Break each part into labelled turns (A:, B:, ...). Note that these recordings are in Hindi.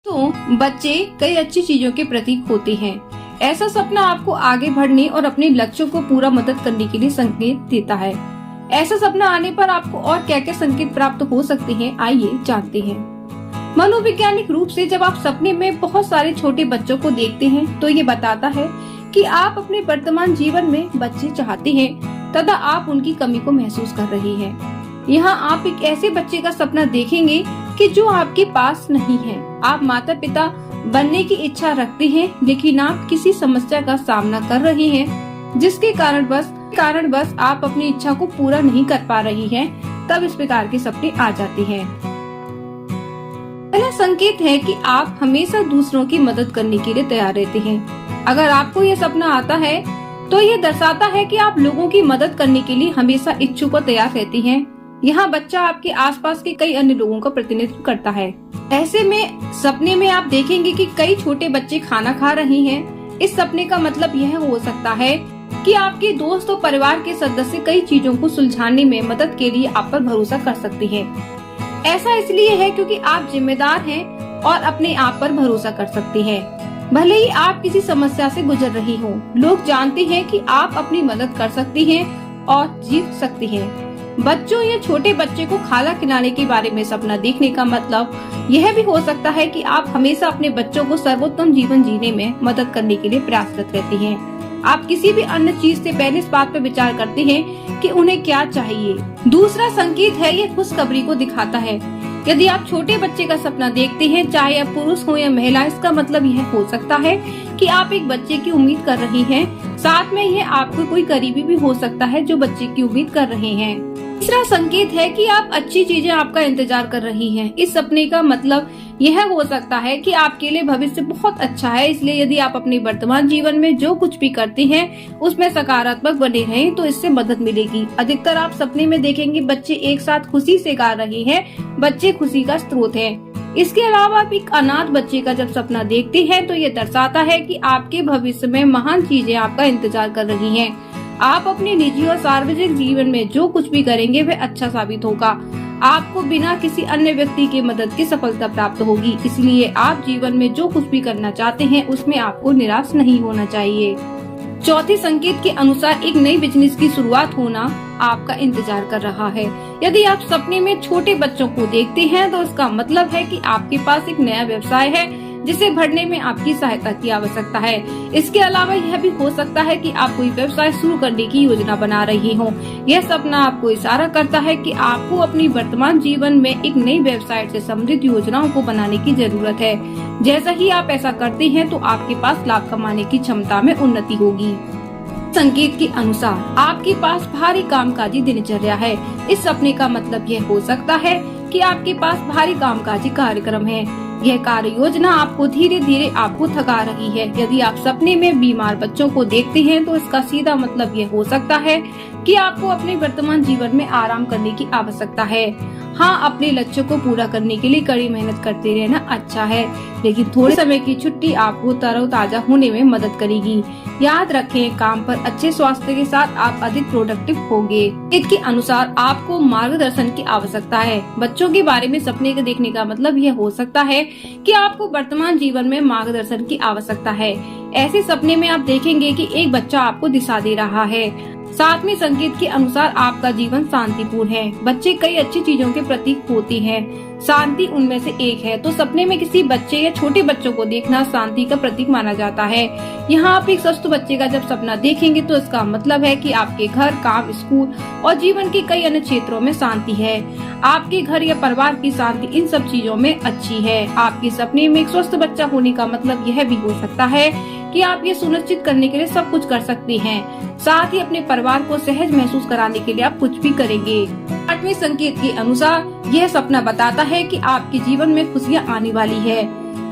A: तो बच्चे कई अच्छी चीजों के प्रतीक होते हैं। ऐसा सपना आपको आगे बढ़ने और अपने लक्ष्यों को पूरा मदद करने के लिए संकेत देता है। ऐसा सपना आने पर आपको और क्या क्या संकेत प्राप्त हो सकते हैं, आइए जानते हैं। मनोवैज्ञानिक रूप से जब आप सपने में बहुत सारे छोटे बच्चों को देखते हैं तो ये बताता है कि आप अपने वर्तमान जीवन में बच्चे चाहते हैं तथा आप उनकी कमी को महसूस कर रहे हैं। यहाँ आप एक ऐसे बच्चे का सपना देखेंगे कि जो आपके पास नहीं है। आप माता पिता बनने की इच्छा रखते हैं लेकिन आप किसी समस्या का सामना कर रहे हैं जिसके कारणवश आप अपनी इच्छा को पूरा नहीं कर पा रही हैं, तब इस प्रकार के सपने आ जाते हैं। पहला संकेत है कि आप हमेशा दूसरों की मदद करने के लिए तैयार रहते हैं। अगर आपको यह सपना आता है तो यह दर्शाता है कि आप लोगों की मदद करने के लिए हमेशा इच्छुक और तैयार रहती हैं। यहाँ बच्चा आपके आसपास के कई अन्य लोगों का प्रतिनिधित्व करता है। ऐसे में सपने में आप देखेंगे कि कई छोटे बच्चे खाना खा रहे हैं। इस सपने का मतलब यह हो सकता है कि आपके दोस्त और परिवार के सदस्य कई चीजों को सुलझाने में मदद के लिए आप पर भरोसा कर सकते हैं। ऐसा इसलिए है क्योंकि आप जिम्मेदार हैं और अपने आप पर भरोसा कर सकते हैं। भले ही आप किसी समस्या से गुजर रही हो, लोग जानते हैं कि आप अपनी मदद कर सकती हैं और जीत सकती हैं। बच्चों या छोटे बच्चे को खाना खिलाने के बारे में सपना देखने का मतलब यह भी हो सकता है कि आप हमेशा अपने बच्चों को सर्वोत्तम जीवन जीने में मदद करने के लिए प्रयासरत रहती हैं। आप किसी भी अन्य चीज से पहले इस बात पर विचार करते हैं कि उन्हें क्या चाहिए। दूसरा संकेत है, यह खुशखबरी को दिखाता है। यदि आप छोटे बच्चे का सपना देखते हैं, चाहे आप पुरुष हो या महिला, इसका मतलब यह हो सकता है कि आप एक बच्चे की उम्मीद कर रही हैं। साथ में यह आपको कोई करीबी भी हो सकता है जो बच्चे की उम्मीद कर रहे हैं। तीसरा संकेत है कि आप अच्छी चीजें आपका इंतजार कर रही हैं। इस सपने का मतलब यह हो सकता है कि आपके लिए भविष्य बहुत अच्छा है, इसलिए यदि आप अपने वर्तमान जीवन में जो कुछ भी करते हैं उसमें सकारात्मक बने रहें तो इससे मदद मिलेगी। अधिकतर आप सपने में देखेंगे बच्चे एक साथ खुशी से गा रहे हैं। बच्चे खुशी का स्रोत हैं। इसके अलावा आप एक अनाथ बच्चे का जब सपना देखते हैं तो ये दर्शाता है कि आपके भविष्य में महान चीजें आपका इंतजार कर रही हैं। आप अपने निजी और सार्वजनिक जीवन में जो कुछ भी करेंगे वह अच्छा साबित होगा। आपको बिना किसी अन्य व्यक्ति की मदद की सफलता प्राप्त होगी, इसलिए आप जीवन में जो कुछ भी करना चाहते हैं उसमें आपको निराश नहीं होना चाहिए। चौथे संकेत के अनुसार एक नई बिजनेस की शुरुआत होना आपका इंतजार कर रहा है। यदि आप सपने में छोटे बच्चों को देखते हैं तो इसका मतलब है कि आपके पास एक नया व्यवसाय है जिसे बढ़ने में आपकी सहायता की आवश्यकता है। इसके अलावा यह भी हो सकता है कि आप कोई व्यवसाय शुरू करने की योजना बना रही हो। यह सपना आपको इशारा करता है कि आपको अपनी वर्तमान जीवन में एक नई व्यवसाय से संबंधित योजनाओं को बनाने की जरूरत है। जैसा ही आप ऐसा करते हैं तो आपके पास लाभ कमाने की क्षमता में उन्नति होगी। संकेत के अनुसार आपके पास भारी कामकाजी दिनचर्या है। इस सपने का मतलब यह हो सकता है कि आपके पास भारी कामकाजी कार्यक्रम है। यह कार्य योजना आपको धीरे धीरे आपको थका रही है। यदि आप सपने में बीमार बच्चों को देखते हैं तो इसका सीधा मतलब यह हो सकता है कि आपको अपने वर्तमान जीवन में आराम करने की आवश्यकता है। हाँ, अपने लक्ष्यों को पूरा करने के लिए कड़ी मेहनत करते रहना अच्छा है, लेकिन थोड़े समय की छुट्टी आपको तरोताजा होने में मदद करेगी। याद रखें, काम पर अच्छे स्वास्थ्य के साथ आप अधिक प्रोडक्टिव होंगे। इसके अनुसार आपको मार्गदर्शन की आवश्यकता है। बच्चों के बारे में सपने के देखने का मतलब यह हो सकता है कि आपको वर्तमान जीवन में मार्गदर्शन की आवश्यकता है। ऐसे सपने में आप देखेंगे कि एक बच्चा आपको दिशा दे रहा है। साथ में संकेत के अनुसार आपका जीवन शांतिपूर्ण है। बच्चे कई अच्छी चीजों के प्रतीक होते हैं, शांति उनमें से एक है। तो सपने में किसी बच्चे या छोटे बच्चों को देखना शांति का प्रतीक माना जाता है। यहाँ आप एक स्वस्थ बच्चे का जब सपना देखेंगे तो इसका मतलब है कि आपके घर, काम, स्कूल और जीवन के कई अन्य क्षेत्रों में शांति है। आपके घर या परिवार की शांति इन सब चीजों में अच्छी है। आपके सपने में एक स्वस्थ बच्चा होने का मतलब यह भी हो सकता है कि आप ये सुनिश्चित करने के लिए सब कुछ कर सकती हैं। साथ ही अपने परिवार को सहज महसूस कराने के लिए आप कुछ भी करेंगे। 8वें संकेत के अनुसार यह सपना बताता है कि आपके जीवन में खुशियाँ आने वाली है।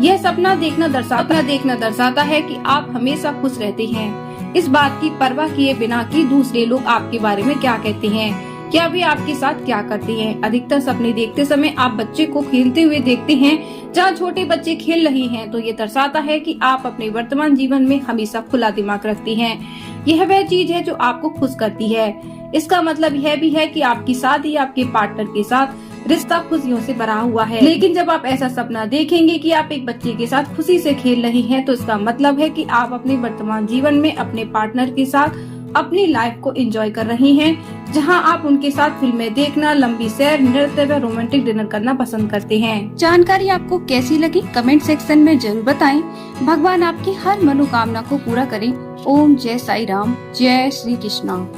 A: यह सपना देखना दर्शाता है कि आप हमेशा खुश रहते हैं, इस बात की परवाह किए बिना कि दूसरे लोग आपके बारे में क्या कहते हैं, क्या वे आपके साथ क्या करते हैं। अधिकतर सपने देखते समय आप बच्चे को खेलते हुए देखते हैं। जहाँ छोटे बच्चे खेल रहे हैं तो ये दर्शाता है कि आप अपने वर्तमान जीवन में हमेशा खुला दिमाग रखती हैं। यह वह चीज है जो आपको खुश करती है। इसका मतलब यह भी है कि आपकी शादी आपके पार्टनर के साथ रिश्ता खुशियों से भरा हुआ है। लेकिन जब आप ऐसा सपना देखेंगे कि आप एक बच्चे के साथ खुशी से खेल रही हैं, तो इसका मतलब है कि आप अपने वर्तमान जीवन में अपने पार्टनर के साथ अपनी लाइफ को एंजॉय कर रही हैं, जहां आप उनके साथ फिल्में देखना, लंबी सैर, नृत्य व रोमांटिक डिनर करना पसंद करते हैं। जानकारी आपको कैसी लगी कमेंट सेक्शन में जरूर बताएं। भगवान आपकी हर मनोकामना को पूरा करें। ओम जय साई राम, जय श्री कृष्णा।